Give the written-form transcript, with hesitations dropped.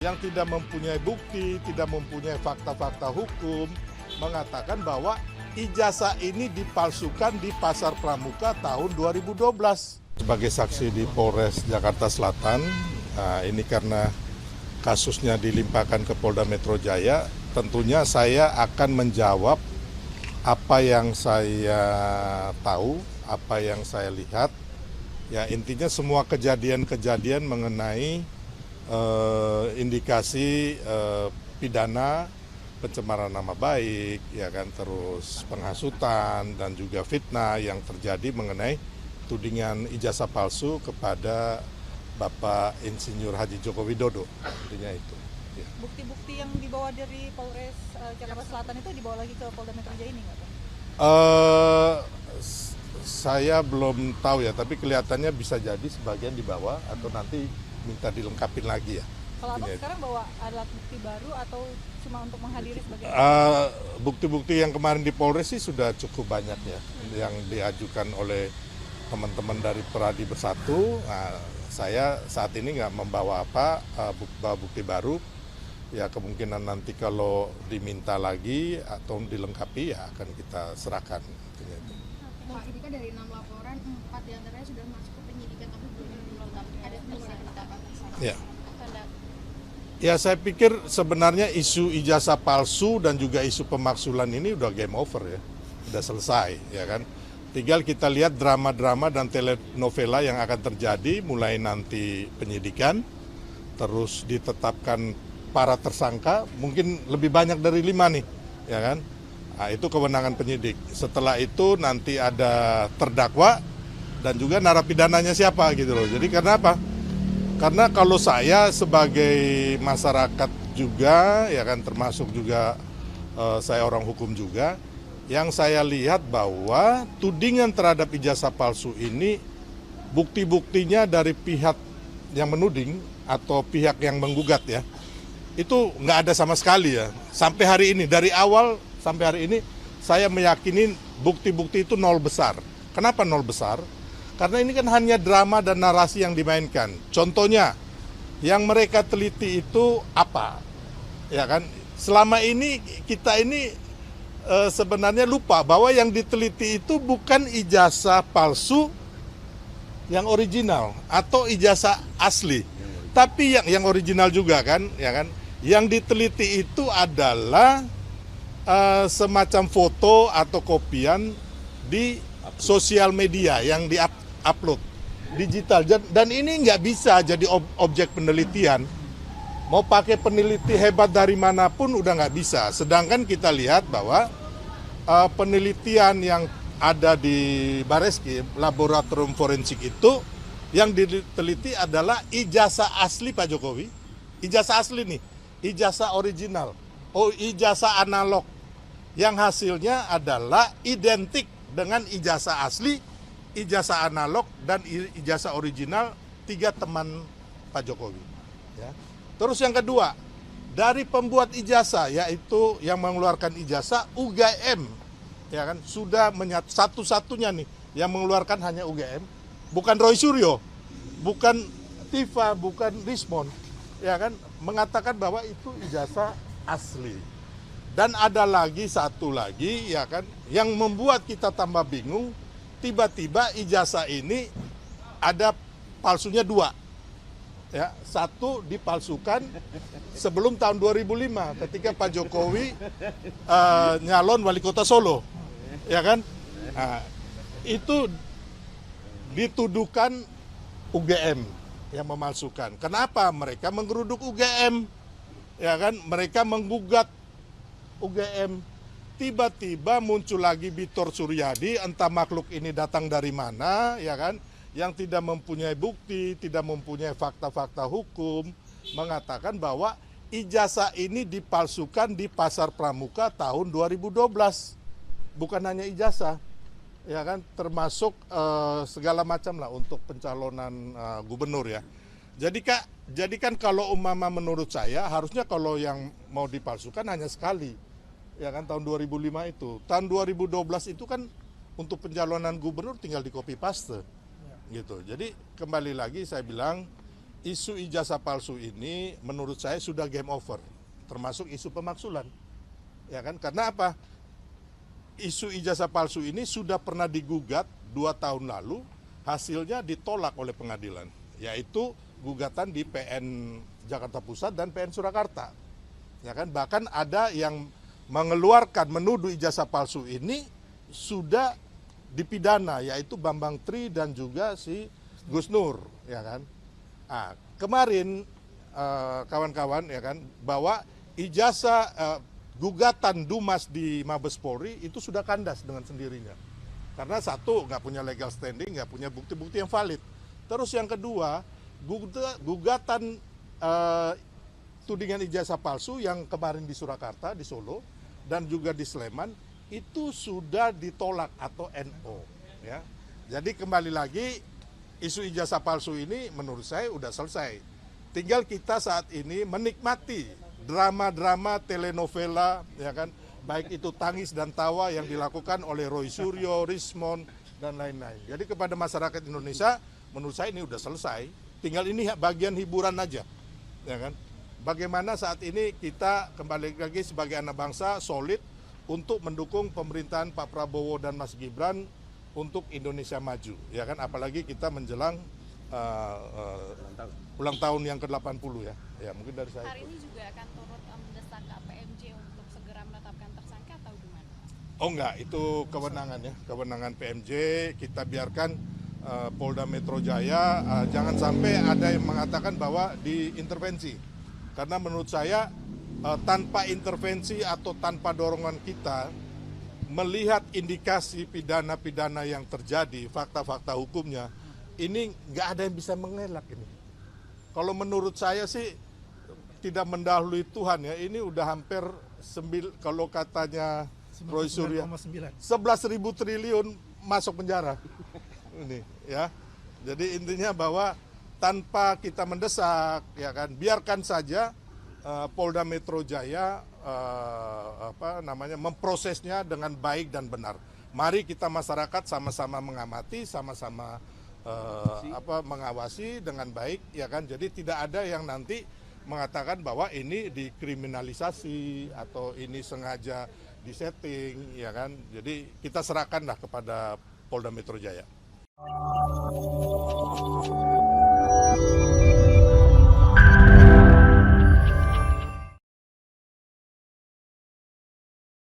yang tidak mempunyai bukti, tidak mempunyai fakta-fakta hukum, mengatakan bahwa ijazah ini dipalsukan di Pasar Pramuka tahun 2012. Sebagai saksi di Polres Jakarta Selatan, ini karena kasusnya dilimpahkan ke Polda Metro Jaya, tentunya saya akan menjawab apa yang saya tahu, apa yang saya lihat. Ya, intinya semua kejadian-kejadian mengenai indikasi pidana pencemaran nama baik, ya kan, terus penghasutan dan juga fitnah yang terjadi mengenai tudingan ijazah palsu kepada Bapak Insinyur Haji Joko Widodo, intinya itu. Ya. Bukti-bukti yang dibawa dari Polres Jakarta Selatan itu dibawa lagi ke Polda Metro Jaya ini nggak, Pak? Saya belum tahu ya, tapi kelihatannya bisa jadi sebagian dibawa atau nanti minta dilengkapin lagi ya. Kalau Abang sekarang bawa alat bukti baru atau cuma untuk menghadiri sebagai bukti-bukti yang kemarin di Polres sih sudah cukup banyak ya, yang diajukan oleh teman-teman dari Peradi Bersatu. Saya saat ini nggak membawa bukti baru. Ya, kemungkinan nanti kalau diminta lagi atau dilengkapi ya akan kita serahkan. Pak, ini kan dari 6 laporan, 4 diantaranya sudah masuk ke penyidikan tapi belum dilengkapi. Ada bisa ditambah? Ya. Ya, saya pikir sebenarnya isu ijazah palsu dan juga isu pemaksulan ini udah game over ya, udah selesai ya kan. Tinggal kita lihat drama-drama dan telenovela yang akan terjadi mulai nanti penyidikan, terus ditetapkan para tersangka, mungkin lebih banyak dari 5 nih, ya kan. Nah, itu kewenangan penyidik. Setelah itu nanti ada terdakwa dan juga narapidananya siapa gitu loh. Jadi karena apa? Karena kalau saya sebagai masyarakat juga, ya kan, termasuk juga saya orang hukum juga, yang saya lihat bahwa tudingan terhadap ijazah palsu ini bukti-buktinya dari pihak yang menuding atau pihak yang menggugat ya, itu nggak ada sama sekali ya. Sampai hari ini, dari awal sampai hari ini, saya meyakini bukti-bukti itu nol besar. Kenapa nol besar? Karena ini kan hanya drama dan narasi yang dimainkan. Contohnya, yang mereka teliti itu apa? Ya kan? Selama ini kita ini sebenarnya lupa bahwa yang diteliti itu bukan ijazah palsu yang original atau ijazah asli. Tapi yang original juga kan, ya kan? Yang diteliti itu adalah semacam foto atau kopian di sosial media yang di-upload digital, dan ini nggak bisa jadi objek penelitian. Mau pakai peneliti hebat dari manapun udah nggak bisa. Sedangkan kita lihat bahwa penelitian yang ada di Bareskrim, laboratorium forensik itu, yang diteliti adalah ijazah asli Pak Jokowi, ijazah asli nih, ijazah original, ijazah analog, yang hasilnya adalah identik dengan ijazah asli, ijazah analog, dan ijazah original 3 teman Pak Jokowi. Ya. Terus yang kedua, dari pembuat ijazah, yaitu yang mengeluarkan ijazah UGM, ya kan, sudah satu-satunya nih yang mengeluarkan hanya UGM, bukan Roy Suryo, bukan Tifa, bukan Rismon, ya kan, mengatakan bahwa itu ijazah asli. Dan ada lagi satu lagi, ya kan, yang membuat kita tambah bingung. Tiba-tiba ijazah ini ada palsunya 2. Ya, 1 dipalsukan sebelum tahun 2005 ketika Pak Jokowi nyalon wali kota Solo, ya kan? Nah, itu dituduhkan UGM yang memalsukan. Kenapa mereka menggeruduk UGM? Ya kan? Mereka menggugat UGM. Tiba-tiba muncul lagi Bitor Suryadi, entah makhluk ini datang dari mana, ya kan, yang tidak mempunyai bukti, tidak mempunyai fakta-fakta hukum, mengatakan bahwa ijazah ini dipalsukan di Pasar Pramuka tahun 2012. Bukan hanya ijazah, ya kan, termasuk segala macam lah untuk pencalonan gubernur ya. Jadi kan kalau umpama menurut saya, harusnya kalau yang mau dipalsukan hanya sekali. Ya kan, tahun 2005 itu. Tahun 2012 itu kan untuk pencalonan gubernur tinggal di copy paste. Gitu. Jadi kembali lagi saya bilang, isu ijazah palsu ini menurut saya sudah game over, termasuk isu pemaksulan. Ya kan? Karena apa? Isu ijazah palsu ini sudah pernah digugat 2 tahun lalu, hasilnya ditolak oleh pengadilan, yaitu gugatan di PN Jakarta Pusat dan PN Surakarta. Ya kan? Bahkan ada yang mengeluarkan menuduh ijazah palsu ini sudah dipidana, yaitu Bambang Tri dan juga si Gus Nur, ya kan? Nah, kemarin kawan-kawan ya kan bahwa ijazah gugatan Dumas di Mabes Polri itu sudah kandas dengan sendirinya. Karena satu, nggak punya legal standing, nggak punya bukti-bukti yang valid. Terus yang kedua, gugatan tudingan ijazah palsu yang kemarin di Surakarta, di Solo, dan juga di Sleman, itu sudah ditolak atau NO. Ya. Jadi kembali lagi, isu ijazah palsu ini menurut saya udah selesai. Tinggal kita saat ini menikmati drama-drama telenovela, ya kan, baik itu tangis dan tawa yang dilakukan oleh Roy Suryo, Rismond, dan lain-lain. Jadi kepada masyarakat Indonesia, menurut saya ini udah selesai. Tinggal ini bagian hiburan aja, ya kan. Bagaimana saat ini kita kembali lagi sebagai anak bangsa solid untuk mendukung pemerintahan Pak Prabowo dan Mas Gibran untuk Indonesia maju, ya kan. Apalagi kita menjelang ulang tahun yang ke-80 ya. Ya mungkin dari saya. Hari ini juga akan turut mendesak KPMJ untuk segera menetapkan tersangka atau gimana? Oh enggak, itu kewenangan ya, kewenangan PMJ. Kita biarkan Polda Metro Jaya, jangan sampai ada yang mengatakan bahwa diintervensi. Karena menurut saya tanpa intervensi atau tanpa dorongan kita, melihat indikasi pidana-pidana yang terjadi, fakta-fakta hukumnya, ini nggak ada yang bisa mengelak ini. Kalau menurut saya sih tidak mendahului Tuhan ya, ini udah hampir kalau katanya Roy Suryo 11.000 triliun masuk penjara. Ini ya. Jadi intinya bahwa tanpa kita mendesak ya kan, biarkan saja Polda Metro Jaya memprosesnya dengan baik dan benar. Mari kita masyarakat sama-sama mengamati, sama-sama mengawasi dengan baik ya kan. Jadi tidak ada yang nanti mengatakan bahwa ini dikriminalisasi atau ini sengaja disetting ya kan. Jadi kita serahkanlah kepada Polda Metro Jaya.